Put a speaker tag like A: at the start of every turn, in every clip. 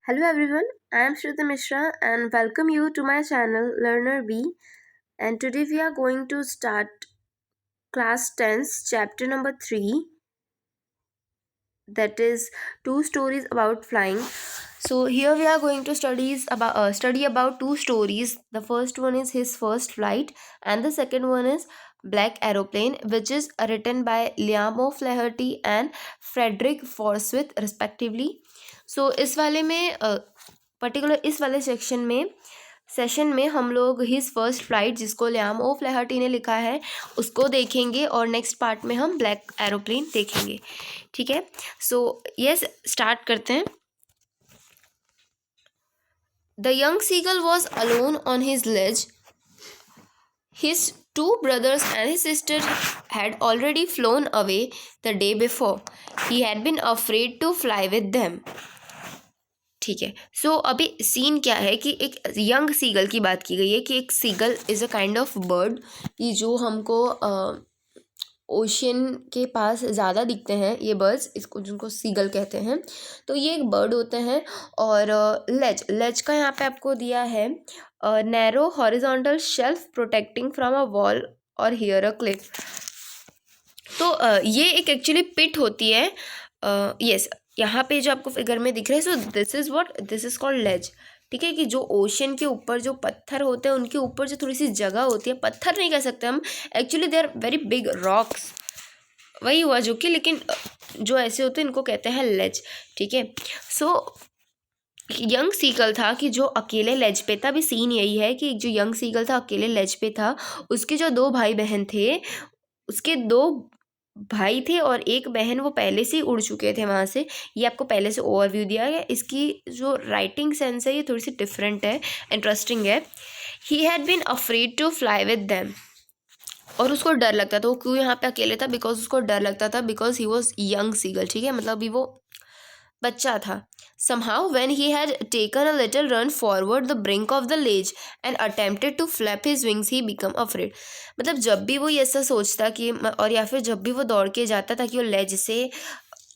A: Hello everyone, I am Shruti Mishra and welcome you to my channel Learner B. And today we are going to start class 10's chapter number 3, that is two stories about flying. So here we are going to study about two stories. The first one is his first flight and the second one is Black Aeroplane, which is written by Liam O'Flaherty and Frederick Forsyth respectively. So इस वाले में particular इस वाले session में हम लोग his first flight, जिसको Liam ओ फ्लैहर्टी ने लिखा है, उसको देखेंगे और नेक्स्ट पार्ट में हम ब्लैक एरोप्लेन देखेंगे. ठीक है, सो यस स्टार्ट करते हैं. The young seagull was alone on his ledge. His two brothers and his sister had already flown away the day before. He had been afraid to fly with them. ठीक है, सो अभी scene क्या है कि एक young seagull की बात की गई है कि एक seagull is a kind of bird कि जो हमको ओशन के पास ज़्यादा दिखते हैं. ये बर्ड्स, इसको जिनको सीगल कहते हैं, तो ये एक बर्ड होते हैं. और लेज का यहाँ पे आपको दिया है narrow horizontal shelf protecting from a wall और हियर अ क्लिफ. तो ये एक एक्चुअली पिट होती है. यस, यहाँ पे जो आपको फिगर में दिख रहा है, सो दिस इज कॉल्ड लेज. ठीक है, कि जो ओशन के ऊपर जो पत्थर होते हैं उनके ऊपर जो थोड़ी सी जगह होती है, पत्थर नहीं कह सकते हम, actually they are very big rocks, वही हुआ जो कि, लेकिन जो ऐसे होते हैं इनको कहते हैं लेज. ठीक है, सो यंग सीगल था कि जो अकेले लेज पे था. अभी सीन यही है कि जो यंग सीगल था अकेले लेज पे था. उसके जो दो भाई बहन थे, उसके दो भाई थे और एक बहन, वो पहले से ही उड़ चुके थे वहाँ से. ये आपको पहले से ओवरव्यू दिया है. इसकी जो राइटिंग सेंस है ये थोड़ी सी डिफरेंट है, इंटरेस्टिंग है. He had been afraid to fly with them. और उसको डर लगता था. वो क्यों यहाँ पे अकेले था? बिकॉज उसको डर लगता था, because he was young seagull. ठीक है, मतलब अभी वो बच्चा था. Somehow, when he had taken a little run forward the brink of the ledge and attempted to flap his wings, he became afraid. मतलब जब भी वो ये ऐसा सोचता कि, और या फिर जब भी वो दौड़ के जाता था कि वो लेज से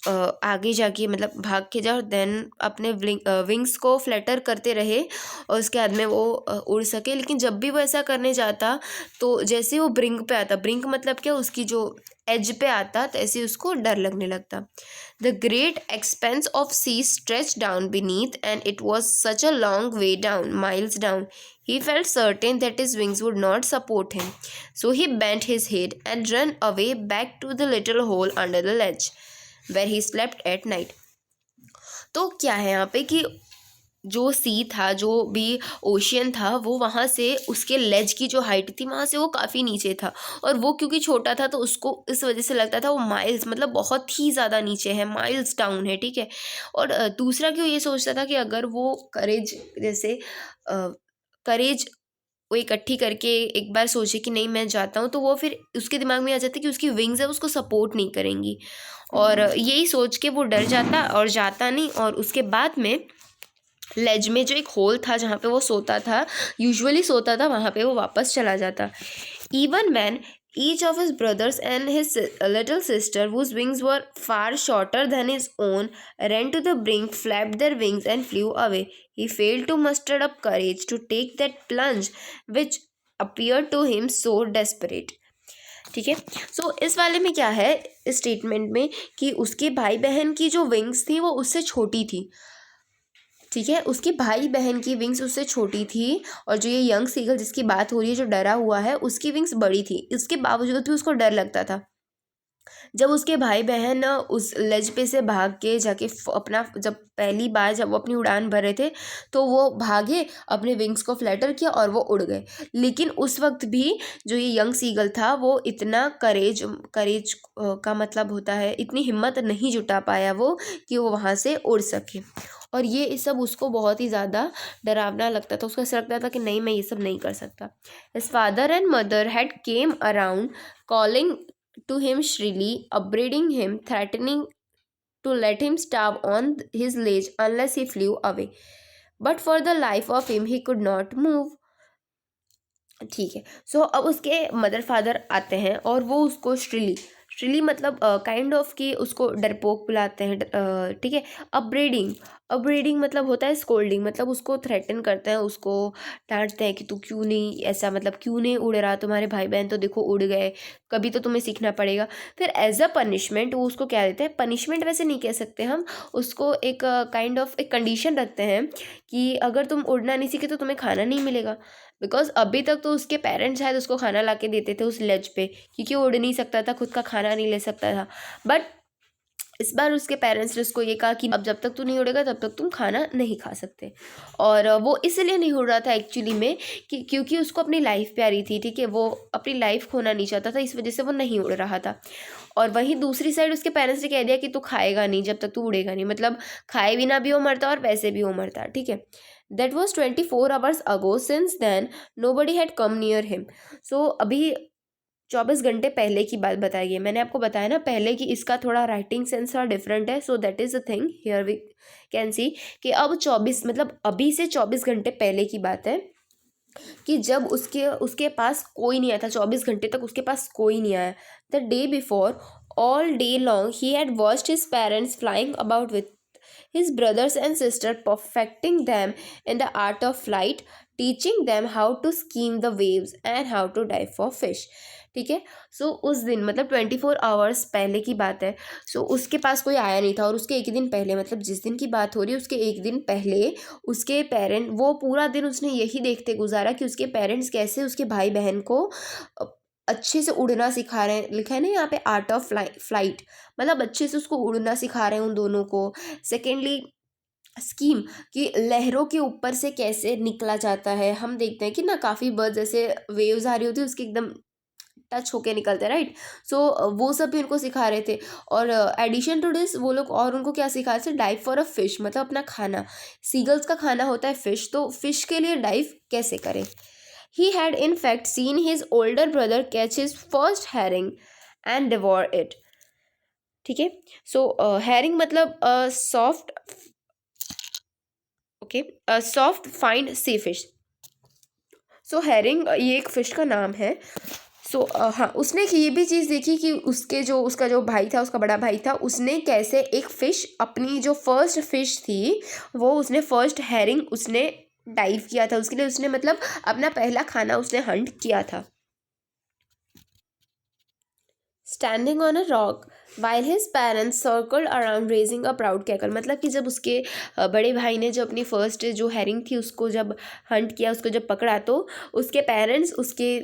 A: आगे जाके मतलब भाग के जाओ, देन अपने विंग्स को फ्लैटर करते रहे और उसके बाद में वो उड़ सके. लेकिन जब भी वो ऐसा करने जाता तो जैसे वो ब्रिंक पे आता, ब्रिंक मतलब क्या, उसकी जो एज पे आता, तो ऐसे उसको डर लगने लगता. The great expanse of sea stretch down beneath and it was such a long way down, miles down. He felt certain that his wings would not support him, so he bent his head and ran away back to the little hole under the ledge, where he slept at night. तो क्या है यहाँ पे कि जो सी था, जो भी ओशियन था, वो वहाँ से उसके लेज की जो हाइट थी वहाँ से वो काफ़ी नीचे था. और वो क्योंकि छोटा था तो उसको इस वजह से लगता था वो माइल्स, मतलब बहुत ही ज़्यादा नीचे है, माइल्स डाउन है. ठीक है, और दूसरा क्यों ये सोचता था कि अगर वो करेज, जैसे करेज वो इकट्ठी करके एक बार सोचे कि नहीं मैं जाता हूँ, तो वो फिर उसके दिमाग में आ जाता है कि उसकी विंग्स है उसको सपोर्ट नहीं करेंगी. और यही सोच के वो डर जाता और जाता नहीं. और उसके बाद में लेज में जो एक होल था जहाँ पे वो सोता था, यूजुअली सोता था, वहाँ पे वो वापस चला जाता. Even when each of his brothers and his little sister, whose wings were far shorter than his own, ran to the brink, flapped their wings and flew away, he failed to muster up courage to take that plunge which appeared to him so desperate. ठीक है, सो इस वाले में क्या है, इस statement में, कि उसके भाई बहन की जो विंग्स थी वो उससे छोटी थी. ठीक है, उसके भाई बहन की विंग्स उससे छोटी थी. और जो ये यंग सीगल जिसकी बात हो रही है, जो डरा हुआ है, उसकी विंग्स बड़ी थी. इसके बावजूद भी उसको डर लगता था. जब उसके भाई बहन उस लेज पे से भाग के जाके अपना, जब पहली बार जब वो अपनी उड़ान भर रहे थे, तो वो भागे, अपने विंग्स को फ्लैटर किया और वो उड़ गए. लेकिन उस वक्त भी जो ये यंग सीगल था वो इतना करेज का मतलब होता है, इतनी हिम्मत नहीं जुटा पाया वो कि वो वहाँ से उड़ सके. और ये सब उसको बहुत ही ज़्यादा डरावना लगता था. उसको ऐसा लगता था कि नहीं, मैं ये सब नहीं कर सकता. His father and mother had came around calling to him shrilly, upbraiding him, threatening to let him starve on his ledge unless he flew away. But for the life of him, he could not move. ठीक है, सो अब उसके mother father आते हैं और वो उसको श्रीली मतलब काइंड ऑफ कि उसको डरपोक बुलाते हैं. ठीक है, अपब्रेडिंग, अपब्रीडिंग मतलब होता है स्कोल्डिंग, मतलब उसको थ्रेटन करते हैं, उसको डांटते हैं कि तू क्यों नहीं ऐसा, मतलब क्यों नहीं उड़ रहा, तुम्हारे भाई बहन तो देखो उड़ गए, कभी तो तुम्हें सीखना पड़ेगा। फिर एज अ पनिशमेंट वो उसको क्या देते हैं, पनिशमेंट वैसे नहीं कह सकते हम उसको, एक काइंड ऑफ एक कंडीशन रखते हैं कि अगर तुम उड़ना नहीं सीखे तो तुम्हें खाना नहीं मिलेगा। बिकॉज अभी तक तो उसके पेरेंट्स शायद उसको खाना ला के देते थे उस लेज पे, क्योंकि वो उड़ नहीं सकता था, खुद का खाना नहीं ले सकता था। बट इस बार उसके पेरेंट्स ने उसको ये कहा कि अब जब तक तू नहीं उड़ेगा तब तक तुम खाना नहीं खा सकते। और वो इसलिए नहीं उड़ रहा था एक्चुअली में कि क्योंकि उसको अपनी लाइफ प्यारी थी, ठीक है, वो अपनी लाइफ खोना नहीं चाहता था, इस वजह से वो नहीं उड़ रहा था। और वहीं दूसरी साइड उसके पेरेंट्स ने कह दिया कि तू खाएगा नहीं जब तक तू उड़ेगा नहीं, मतलब खाए बिना भी वो मरता और वैसे भी वो मरता, ठीक है। That was 24 hours ago, since then nobody had come near him. So अभी 24 घंटे पहले की बात बताई है, मैंने आपको बताया ना पहले कि इसका थोड़ा राइटिंग सेंस थोड़ा डिफरेंट है। So that is a thing here we can see कि अब 24 मतलब अभी से 24 घंटे पहले की बात है कि जब उसके उसके पास कोई नहीं आया था, 24 घंटे तक उसके पास कोई नहीं आया। The day before, all day long he had watched his parents flying about with his brothers and sister, perfecting them in the art of flight, teaching them how to skim the waves and how to dive for fish। ठीक है। सो उस दिन मतलब 24 hours पहले की बात है। सो उसके पास कोई आया नहीं था, और उसके एक दिन पहले मतलब जिस दिन की बात हो रही है उसके एक दिन पहले उसके पेरेंट, वो पूरा दिन उसने यही देखते गुजारा कि उसके पेरेंट्स कैसे उसके भाई बहन को अच्छे से उड़ना सिखा रहे हैं। लिखा है ना यहाँ पे आर्ट ऑफ फ्लाइट, मतलब अच्छे से उसको उड़ना सिखा रहे हैं उन दोनों को। सेकेंडली स्कीम कि लहरों के ऊपर से कैसे निकला जाता है। हम देखते हैं कि ना काफ़ी बर्ड्स जैसे वेव्स आ रही होती है उसके एकदम टच होके निकलते हैं, राइट। सो वो सब भी उनको सिखा रहे थे। और एडिशन टू दिस वो लोग और उनको क्या सिखा रहे थे, डाइव फॉर अ फिश, मतलब अपना खाना। सीगल्स का खाना होता है फिश, तो फिश के लिए डाइव कैसे करें। He had in fact seen his older brother catch his first herring and devour it। ठीक है। सो herring मतलब सॉफ्ट, ओके, सॉफ्ट फाइंड सी फिश। सो herring ये एक फिश का नाम है। सो हाँ, उसने ये भी चीज़ देखी कि उसका जो भाई था, उसका बड़ा भाई था, उसने कैसे एक फ़िश, अपनी जो फर्स्ट फिश थी वो उसने फर्स्ट हैरिंग उसने डाइव किया था उसके लिए, उसने मतलब अपना पहला खाना उसने हंट किया था। Standing on a rock while his parents circled around raising a proud cackle, मतलब कि जब उसके बड़े भाई ने जो अपनी फर्स्ट जो हैरिंग थी उसको जब हंट किया, उसको जब पकड़ा, तो उसके पेरेंट्स उसके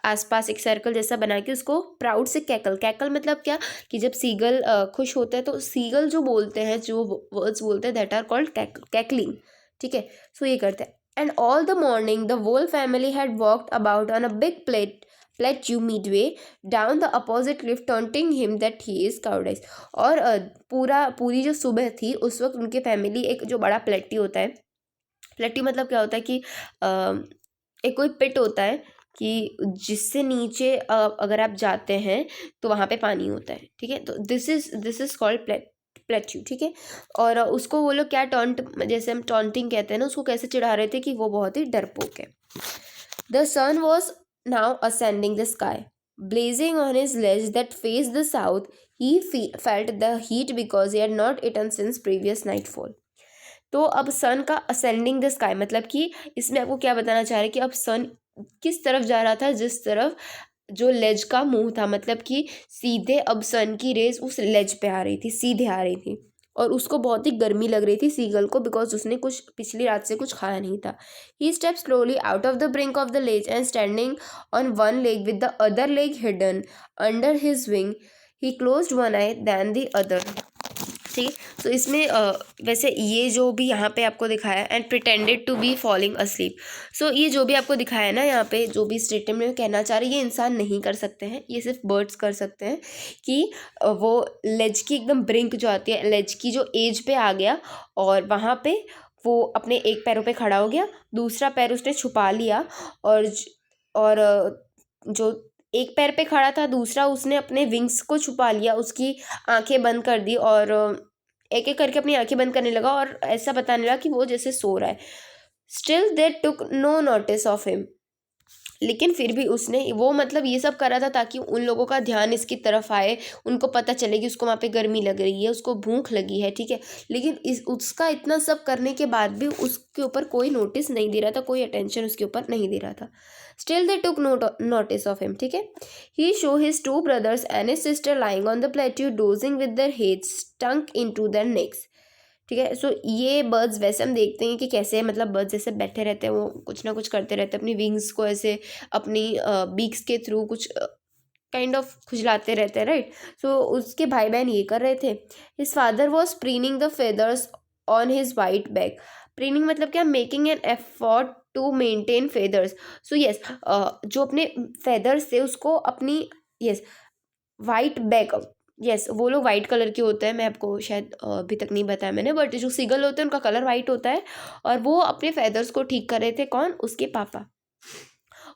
A: आसपास एक सर्कल जैसा बना के उसको प्राउड से कैकल, कैकल मतलब क्या कि जब सीगल खुश होता है तो सीगल जो बोलते हैं, जो वर्ड्स बोलते हैं, दैट आर कॉल्ड कैकलिंग। ठीक है। सो ये करते हैं। And all the morning the whole family had walked about on a big plateau midway down the opposite cliff, taunting him that he is cowardice। और पूरी जो सुबह थी उस वक्त उनके फैमिली एक जो बड़ा प्लेटी होता है, प्लेटी मतलब क्या होता है कि एक कोई पिट होता है कि जिससे नीचे अगर आप जाते हैं तो वहाँ पे पानी होता है, ठीक है। तो दिस इज कॉल्ड प्लेट्यू, ठीक है। और उसको वो लोग क्या टॉन्ट, जैसे हम टॉन्टिंग कहते हैं ना, उसको कैसे चिढ़ा रहे थे कि वो बहुत ही डरपोक है। The sun was now ascending the sky, blazing on his ledge that faced the south. He felt the heat because he had not eaten since previous nightfall। तो अब सन का असेंडिंग द स्काई मतलब कि इसमें आपको क्या बताना चाह रहे हैं कि अब सन किस तरफ जा रहा था, जिस तरफ जो लेज का मुंह था, मतलब कि सीधे अब सन की रेस उस लेज पे आ रही थी, सीधे आ रही थी। और उसको बहुत ही गर्मी लग रही थी सीगल को, बिकॉज उसने कुछ पिछली रात से कुछ खाया नहीं था। He step slowly out of the brink of the ledge and standing on one leg with the other leg hidden under his wing, he closed one eye then the other. ठीक। तो इसमें वैसे ये जो भी यहाँ पे आपको दिखाया and pretended to be falling asleep. So ये जो भी आपको दिखाया है ना यहाँ पे, जो भी स्टेटमेंट में कहना चाह रहे हैं, ये इंसान नहीं कर सकते हैं, ये सिर्फ बर्ड्स कर सकते हैं कि वो लेज की एकदम ब्रिंक जो आती है, लेज की जो एज पे आ गया और वहाँ पे वो अपने एक पैरों पे खड़ा हो गया, दूसरा पैर उसने छुपा लिया, और जो एक पैर पे खड़ा था दूसरा उसने अपने विंग्स को छुपा लिया, उसकी आंखें बंद कर दी और एक एक करके अपनी आंखें बंद करने लगा और ऐसा बताने लगा कि वो जैसे सो रहा है। Still they took no notice of him. लेकिन फिर भी उसने वो मतलब ये सब करा था ताकि उन लोगों का ध्यान इसकी तरफ आए, उनको पता चले कि उसको वहाँ पे गर्मी लग रही है, उसको भूख लगी है, ठीक है। लेकिन इस उसका इतना सब करने के बाद भी उसके ऊपर कोई नोटिस नहीं दे रहा था, कोई अटेंशन उसके ऊपर नहीं दे रहा था। Still they took notice of him, ठीक है। He saw his two brothers and his sister lying on the plateau dozing with their heads stunk into their necks, ठीक है। सो ये बर्ड्स वैसे हम देखते हैं कि कैसे मतलब बर्ड्स जैसे बैठे रहते हैं, वो कुछ ना कुछ करते रहते हैं, अपनी विंग्स को ऐसे अपनी बीक्स के थ्रू कुछ काइंड ऑफ खुजलाते रहते हैं, राइट। सो उसके भाई बहन ये कर रहे थे। His father was preening the feathers on his white back. Preening मतलब क्या, making an effort to maintain feathers. So yes, जो अपने फेदर्स थे उसको अपनी, यस, वाइट बैक, यस, वो लोग वाइट कलर के होते हैं, मैं आपको शायद अभी तक नहीं बताया मैंने, बट जो सीगल होते हैं उनका कलर वाइट होता है, और वो अपने फेदर्स को ठीक कर रहे थे। कौन? उसके पापा।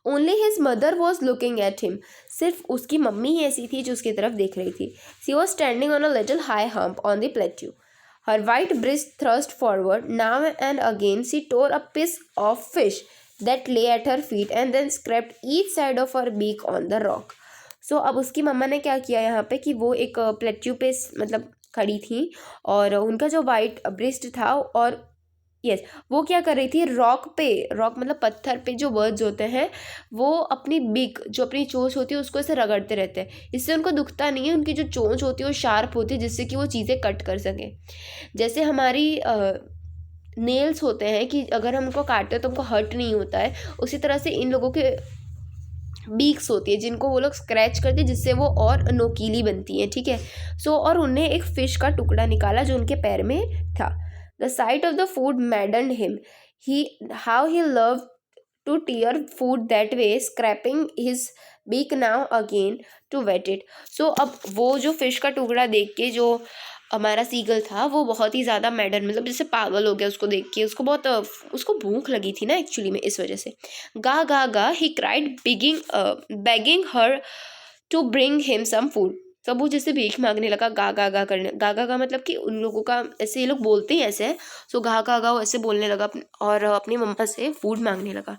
A: Only his mother was looking at him. सिर्फ उसकी मम्मी ही ऐसी थी जो उसकी तरफ देख रही थी। She was standing on a little high hump on the plateau, her white breast thrust forward. Now and again she tore a piece of fish that lay at her feet and then scraped each side of her beak on the rock. So अब उसकी मम्मा ने क्या किया यहाँ पे कि वो एक प्लेट्यू पे मतलब खड़ी थी, और उनका जो वाइट ब्रेस्ट था, और यस, वो क्या कर रही थी, रॉक पे, रॉक मतलब पत्थर पे जो बर्ड्स होते हैं वो अपनी बिग, जो अपनी चोंच होती है उसको ऐसे रगड़ते रहते हैं। इससे उनको दुखता नहीं है, उनकी जो चोंच होती है वो शार्प होती है जिससे कि वो चीज़ें कट कर सकें। जैसे हमारी नेल्स होते हैं कि अगर हम उनको काटते हैं तो हमको हर्ट नहीं होता है, उसी तरह से इन लोगों के बीक्स होती है जिनको वो लोग स्क्रैच करते हैं जिससे वो और नोकीली बनती है, ठीक है। सो और उन्हें एक फिश का टुकड़ा निकाला जो उनके पैर में था। The sight of the food maddened him, how he love to tear food that way, scraping his beak now again to whet it. So अब वो जो फिश का टुकड़ा देख के जो हमारा सीगल था वो बहुत ही ज़्यादा मैडन, मतलब जैसे पागल हो गया उसको देख के, उसको बहुत उसको भूख लगी थी ना एक्चुअली में, इस वजह से। गा गा गा he cried begging her to bring him some food. तब वो जैसे भीख मांगने लगा, गा गा गा करने, गा गा गा मतलब कि उन लोगों का ऐसे, ये लोग बोलते हैं ऐसे, सो गा गा गा वो ऐसे बोलने लगा और अपनी मम्मा से फूड मांगने लगा।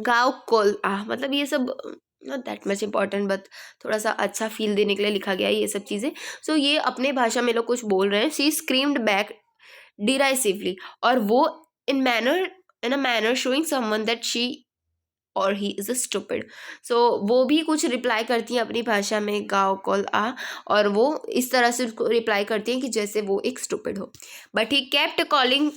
A: गाँव कोल मतलब ये सब not that much important, but थोड़ा सा अच्छा फील देने के लिए लिखा गया है ये सब चीज़ें। सो ये अपने भाषा में लोग कुछ बोल रहे हैं। शी स्क्रीम्ड बैक डिराइसिवली, और वो in a manner showing someone that she or he is a stupid. सो वो भी कुछ रिप्लाई करती हैं अपनी भाषा में, गाँव कॉल और वो इस तरह से उसको रिप्लाई करती हैं कि जैसे वो एक स्टूपिड हो। But he kept calling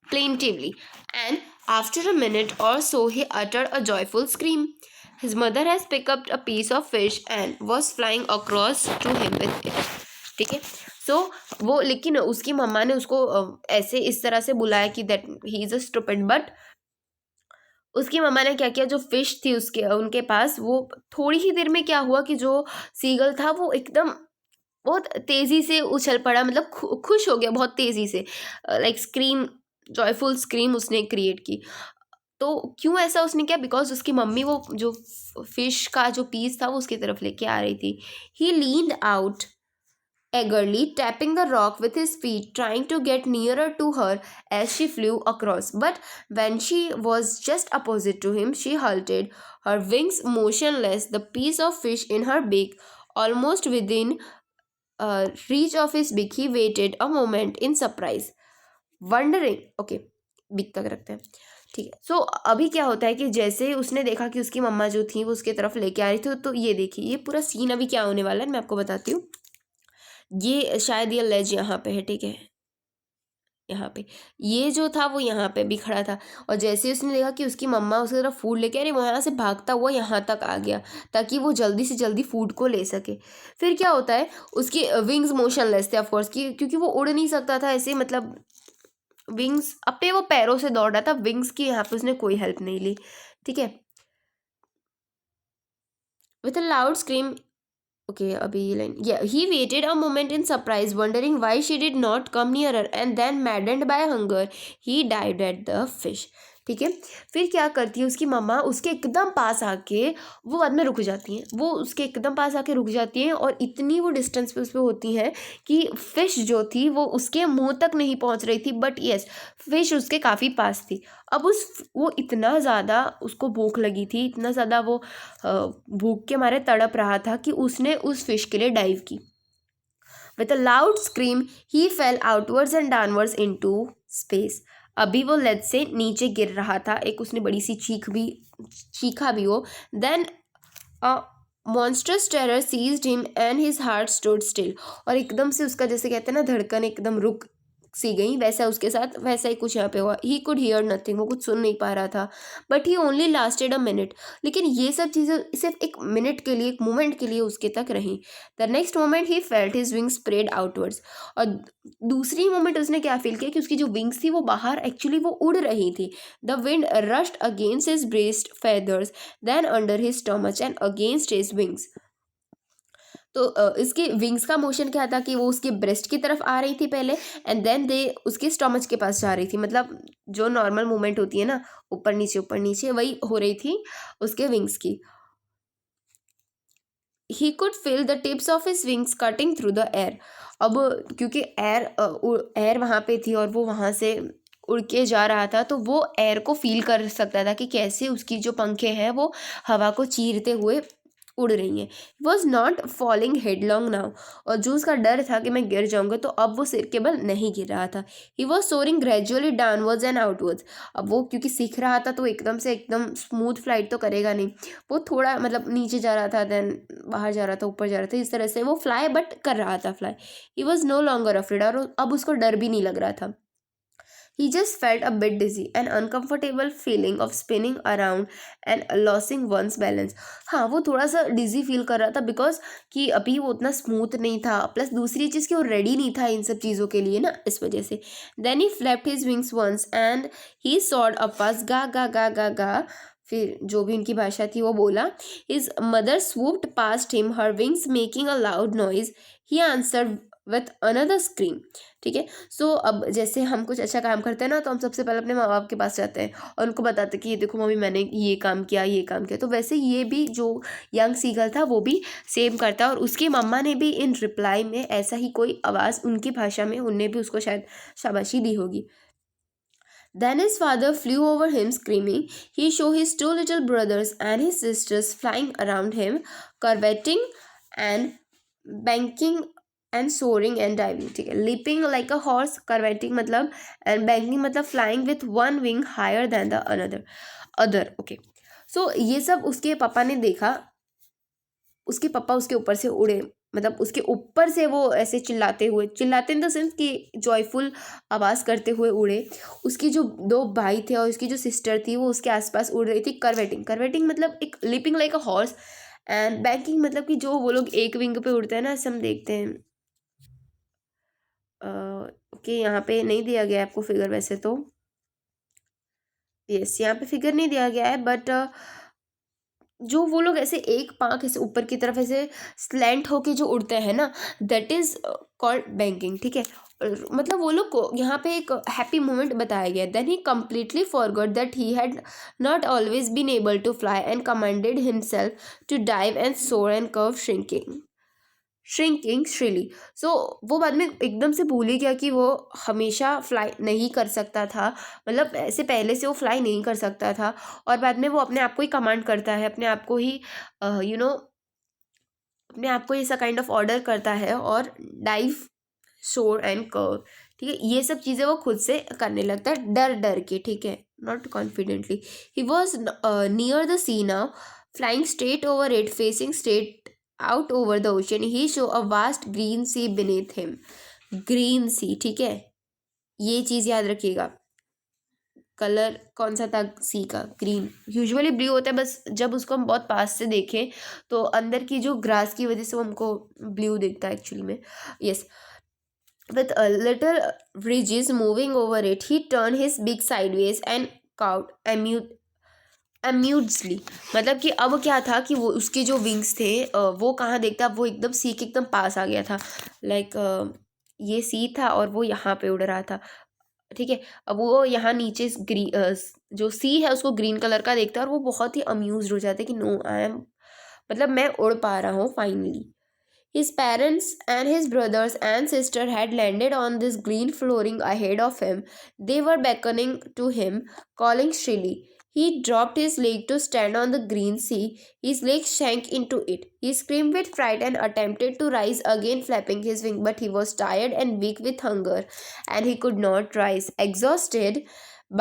A: plaintively, and after a minute or so he uttered a joyful scream. His mother has picked up a piece of fish and was flying across to him with it. ठीक है। सो वो, लेकिन उसकी मम्मा ने उसको ऐसे इस तरह से बुलाया कि that he is a stupid, but उसकी मम्मा ने क्या किया, जो फिश थी उसके उनके पास, वो थोड़ी ही देर में क्या हुआ कि जो सीगल था वो एकदम बहुत तेज़ी से उछल पड़ा, मतलब खुश हो गया बहुत तेज़ी से, लाइक स्क्रीम, जॉयफुल स्क्रीम उसने क्रिएट की। तो क्यों ऐसा उसने किया? बिकॉज उसकी मम्मी वो जो फिश का जो पीस था वो उसकी तरफ लेके आ रही थी। He leaned out eagerly, tapping the rock with his feet, trying to get nearer to her as she flew across. But when she was just opposite to him, she halted, her wings motionless, the piece of fish in her beak almost within reach of his beak. He waited a moment in surprise, wondering, okay, beak तक रखते हैं, ठीक है। सो अभी क्या होता है कि जैसे उसने देखा कि उसकी मम्मा जो थी वो उसके तरफ लेके आ रही थी, तो ये देखिए ये पूरा सीन अभी क्या होने वाला है मैं आपको बताती हूँ। ये शायद ये लेज यहाँ पे है, ठीक है, यहाँ पे ये जो था वो यहाँ पे भी खड़ा था, और जैसे उसने देखा कि उसकी मम्मा उसकी तरफ फूड लेके आ रही, वहाँ से भागता हुआ यहाँ तक आ गया ताकि वो जल्दी से जल्दी फूड को ले सके। फिर क्या होता है, उसके विंग्स मोशनलेस थे ऑफकोर्स, क्योंकि वो उड़ नहीं सकता था ऐसे, मतलब विंग्स अपने वो पैरों से दौड़ रहा था, विंग्स की यहाँ पे उसने कोई हेल्प नहीं ली, ठीक है। With a loud scream, okay, abhi line, yeah, he waited a moment in surprise, wondering why she did not come nearer, and then maddened by hunger he dived at the fish. ठीक है। फिर क्या करती है उसकी मम्मा, उसके एकदम पास आके वो बाद में रुक जाती हैं, वो उसके एकदम पास आके रुक जाती हैं और इतनी वो डिस्टेंस पे उस पर होती हैं कि फिश जो थी वो उसके मुंह तक नहीं पहुंच रही थी, बट यस फिश उसके काफ़ी पास थी। अब वो इतना ज़्यादा उसको भूख लगी थी, इतना ज़्यादा वो भूख के मारे तड़प रहा था कि उसने उस फिश के लिए डाइव की। With a loud scream, he fell outwards and downwards into space. अभी वो लेज से नीचे गिर रहा था, एक उसने बड़ी सी चीखा भी वो। Then a monstrous terror seized him and his heart stood still. और एकदम से उसका जैसे कहते हैं ना धड़कन एकदम रुक सी गई, वैसा उसके साथ वैसा ही कुछ यहाँ पे हुआ। ही कुड हियर नथिंग, वो कुछ सुन नहीं पा रहा था, but he only lasted a minute. लेकिन ये सब चीज़ें सिर्फ एक मिनट के लिए, एक मोमेंट के लिए उसके तक रहीं। The next moment he felt his wing spread outwards. और दूसरी मोमेंट उसने क्या फील किया कि उसकी जो विंग्स थी वो बाहर एक्चुअली वो उड़ रही थी। The wind rushed against his breast feathers, then under his stomach and against his wings. तो इसकी विंग्स का मोशन क्या था कि वो उसके ब्रेस्ट की तरफ आ रही थी पहले, एंड देन दे उसके स्टमच के पास जा रही थी। मतलब जो नॉर्मल मूवमेंट होती है ना, ऊपर नीचे वही हो रही थी उसके विंग्स की। He could feel the tips of his wings cutting through the air. अब क्योंकि एयर वहाँ पे थी और वो वहाँ से उड़ के जा रहा था, तो वो एयर को फील कर सकता था कि कैसे उसकी जो पंखे हैं वो हवा को चीरते हुए उड़ रही हैं। Was not falling headlong now. और जो उसका डर था कि मैं गिर जाऊंगा, तो अब वो सिर के बल नहीं गिर रहा था। He was soaring gradually downwards and outwards. अब वो क्योंकि सीख रहा था तो एकदम से एकदम स्मूथ फ्लाइट तो करेगा नहीं, वो थोड़ा मतलब नीचे जा रहा था, देन बाहर जा रहा था, ऊपर जा रहा था, इस तरह से वो फ्लाई बट कर रहा था fly. He was no longer afraid, और अब उसको डर भी नहीं लग रहा था। He just felt a bit dizzy, an uncomfortable feeling of spinning around and losing one's balance. हाँ, वो थोड़ा सा डिजी फील कर रहा था बिकॉज कि अभी वो उतना स्मूथ नहीं था, प्लस दूसरी चीज़ कि वो रेडी नहीं था इन सब चीज़ों के लिए ना, इस वजह से। Then he flapped his wings once and he soared upwards, गा गा गा गा गा। फिर जो भी उनकी भाषा थी वो बोला। His mother swooped past him, her wings making a loud noise. He answered with another scream. ठीक है। सो अब जैसे हम कुछ अच्छा काम करते हैं ना, तो हम सबसे पहले अपने माँ बाप के पास जाते हैं और उनको बताते हैं कि ये देखो मम्मी मैंने ये काम किया, ये काम किया। तो वैसे ये भी जो यंग सीगल था वो भी सेम करता है, और उसकी मम्मा ने भी इन रिप्लाई में ऐसा ही कोई आवाज़ उनकी भाषा में उनने भी उसको शायद शाबाशी दी होगी। Then his father flew over him screaming. He saw his two little brothers and his sisters flying around him, curveting and banking and soaring and diving. ठीक है। Leaping like a horse, curveting मतलब and banking मतलब flying with one wing higher than the other. Okay. So ये सब उसके पापा ने देखा, उसके पापा उसके ऊपर से उड़े, मतलब उसके ऊपर से वो ऐसे चिल्लाते इन द सेंस कि जॉयफुल आवाज़ करते हुए उड़े। उसकी जो दो भाई थे और उसकी जो सिस्टर थी वो उसके आसपास उड़ रही थी। करवेटिंग मतलब एक leaping like a horse, and banking मतलब कि जो वो लोग एक विंग पे उड़ते हैं ना, ऐसे हम देखते हैं। ओके, यहाँ पे नहीं दिया गया है आपको फिगर, वैसे तो यस यहाँ पे फिगर नहीं दिया गया है, बट जो वो लोग ऐसे एक पाँख ऐसे ऊपर की तरफ ऐसे स्लैंट होके जो उड़ते हैं ना, दैट इज कॉल्ड बैंकिंग। ठीक है। मतलब वो लोग को यहाँ पे एक हैप्पी मोमेंट बताया गया। Then he completely forgot that he had not always been able to fly and commanded himself to dive and soar and curve shrieking shrilly. So वो बाद में एकदम से भूल ही गया कि वो हमेशा फ्लाई नहीं कर सकता था, मतलब ऐसे पहले से वो फ्लाई नहीं कर सकता था, और बाद में वो अपने आप को ही कमांड करता है, अपने आप को ही अपने आप को ऐसा काइंड ऑफ ऑर्डर करता है, और डाइव शोर एंड कर्व। ठीक है, ये सब चीज़ें वो खुद से करने लगता है डर डर के। ठीक है, not confidently. He was near the sea now, flying straight over it, facing straight out over the ocean. He saw a vast green sea beneath him. Green sea, ठीक है, ये चीज़ याद रखिएगा। कलर कौन सा था सी का? ग्रीन। यूजुअली ब्लू होता है, बस जब उसको हम बहुत पास से देखें तो अंदर की जो ग्रास की वजह से वो हमको ब्लू दिखता है एक्चुअली में। Yes, with a little ridges moving over it, he turned his beak sideways and cawed अम्यूजली। मतलब कि अब क्या था कि वो उसके जो विंग्स थे वो कहाँ देखता, वो एकदम सी के एकदम पास आ गया था। लाइक ये सी था और वो यहाँ पे उड़ रहा था। ठीक है। अब वो यहाँ नीचे जो सी है उसको ग्रीन कलर का देखता है और वो बहुत ही अम्यूज हो जाता है कि नो आई एम, मतलब मैं उड़ पा रहा हूँ finally. His parents and his brothers and sister had landed on this green flooring ahead of him. They were beckoning to him, calling shrilly. He dropped his leg to stand on the green sea. His leg sank into it. He screamed with fright and attempted to rise again, flapping his wing, but he was tired and weak with hunger, and he could not rise, exhausted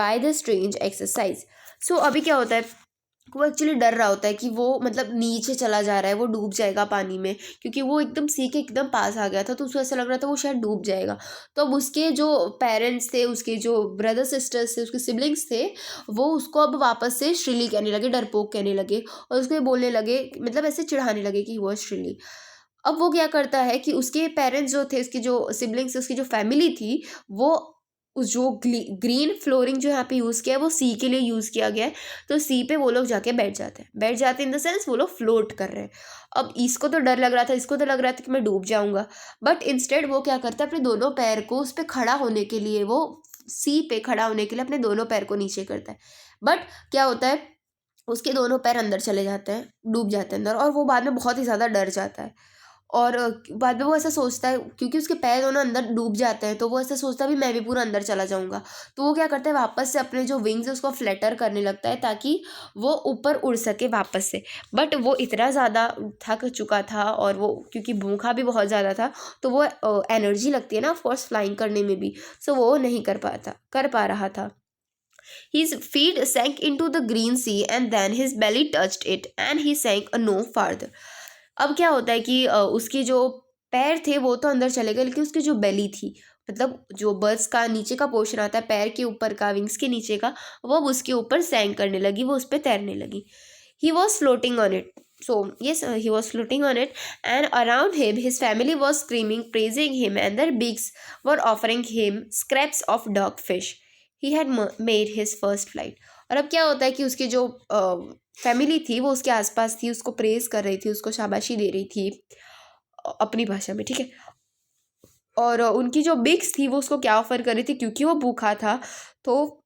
A: by the strange exercise. So अभी क्या होता है, वो actually डर रहा होता है कि वो मतलब नीचे चला जा रहा है, वो डूब जाएगा पानी में, क्योंकि वो एकदम सी के एकदम पास आ गया था, तो उसको ऐसा लग रहा था वो शायद डूब जाएगा। तो अब उसके जो पेरेंट्स थे, उसके जो ब्रदर सिस्टर्स थे, उसके सिबलिंग्स थे, वो उसको अब वापस से श्रीली कहने लगे, डरपोक कहने लगे, और उसको ये बोलने लगे, मतलब ऐसे चिढ़ाने लगे कि वो श्रीली। अब वो क्या करता है कि उसके पेरेंट्स जो थे, उसके जो सिबलिंग्स, उसकी जो फैमिली थी, वो उस जो ग्रीन फ्लोरिंग जो यहाँ पे यूज़ किया है वो सी के लिए यूज़ किया गया है, तो सी पे वो लोग जाके बैठ जाते हैं, बैठ जाते हैं इन द सेंस वो लोग फ्लोट कर रहे हैं। अब इसको तो डर लग रहा था, इसको तो लग रहा था कि मैं डूब जाऊंगा, बट इंस्टेड वो क्या करता है, अपने दोनों पैर को उस पर खड़ा होने के लिए, वो सी पे खड़ा होने के लिए अपने दोनों पैर को नीचे करता है। बट क्या होता है, उसके दोनों पैर अंदर चले जाते हैं, डूब जाते हैं अंदर, और वो बाद में बहुत ही ज़्यादा डर जाता है। और बाद में वो ऐसा सोचता है, क्योंकि उसके पैर दोनों अंदर डूब जाते हैं, तो वो ऐसा सोचता है भी मैं भी पूरा अंदर चला जाऊंगा। तो वो क्या करता है, वापस से अपने जो विंग्स है उसको फ्लैटर करने लगता है ताकि वो ऊपर उड़ सके वापस से। बट वो इतना ज़्यादा थक चुका था, और वो क्योंकि भूखा भी बहुत ज़्यादा था, तो वो एनर्जी लगती है ना ऑफकोर्स फ्लाइंग करने में भी, सो वो नहीं कर पा रहा था। His feet sank into the green sea and then his belly touched it and he sank no farther. अब क्या होता है कि उसके जो पैर थे वो तो अंदर चले गए, लेकिन उसकी जो बेली थी, मतलब जो बर्ड्स का नीचे का पोर्शन आता है पैर के ऊपर का, विंग्स के नीचे का, वो अब उसके ऊपर सैंक करने लगी, वो उस पर तैरने लगी। He was floating on it, so yes, he was floating on it, and around him his family was screaming, praising him, and their beaks were offering him scraps of dogfish. He had made his first flight. और अब क्या होता है कि उसकी जो family थी वो उसके आसपास थी, उसको प्रेज कर रही थी, उसको शाबाशी दे रही थी अपनी भाषा में, ठीक है। और उनकी जो बिग्स थी वो उसको क्या ऑफर कर रही थी, क्योंकि वो भूखा था, तो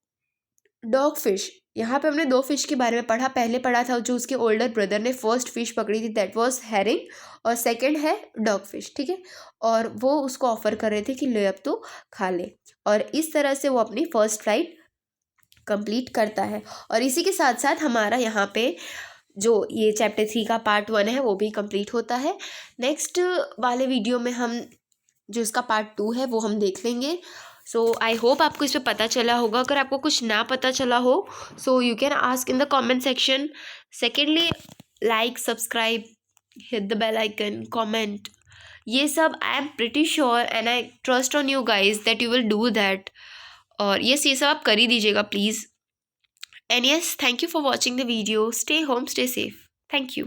A: डॉग फिश। यहाँ पे हमने दो फिश के बारे में पढ़ा, पहले पढ़ा था जो उसके ओल्डर ब्रदर ने फर्स्ट फिश पकड़ी थी, दैट वाज हेरिंग, और सेकंड है डॉग फिश, ठीक है। और वो उसको ऑफर कर रहे थे कि ले अब तो खा ले, और इस तरह से वो अपनी फर्स्ट फ्लाइट कंप्लीट करता है। और इसी के साथ साथ हमारा यहाँ पे जो ये चैप्टर 3 का पार्ट 1 है वो भी कंप्लीट होता है। नेक्स्ट वाले वीडियो में हम जो इसका पार्ट 2 है वो हम देख लेंगे। सो आई होप आपको इस पर पता चला होगा। अगर आपको कुछ ना पता चला हो, so you can ask in the comment section. Secondly, like, subscribe, hit the bell icon, comment, ये सब I am pretty sure and I trust on you guys that you will do that. और yes, ये सब आप कर ही दीजिएगा please. And yes, thank you for watching the video. Stay home, stay safe. Thank you.